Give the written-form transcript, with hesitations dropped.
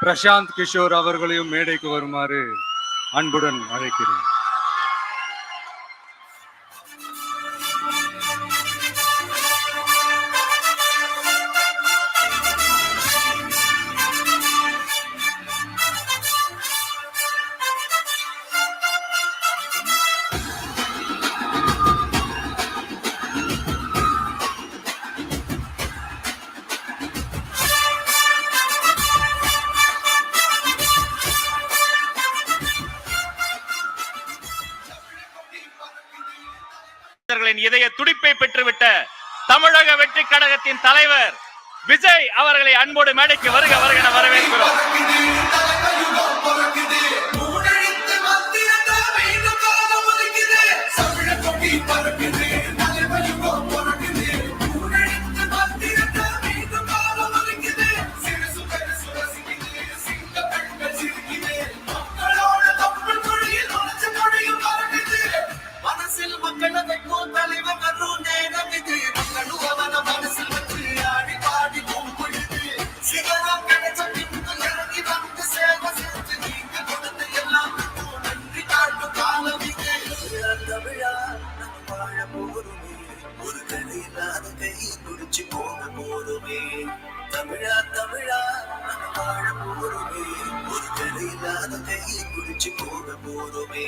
பிரசாந்த் கிஷோர் அவர்களையும் மேடைக்கு வருமாறு அன்புடன் அழைக்கிறேன். இதய துடிப்பை பெற்றுவிட்ட தமிழக வெற்றி கழகத்தின் தலைவர் விஜய் அவர்களை அன்போடு மேடைக்கு வருக வருக என வரவேற்கிறோம். தமிழா தமிழா வாழ போருமே ஒரு கரையில்லாத கையை குடிச்சு போக போருமே.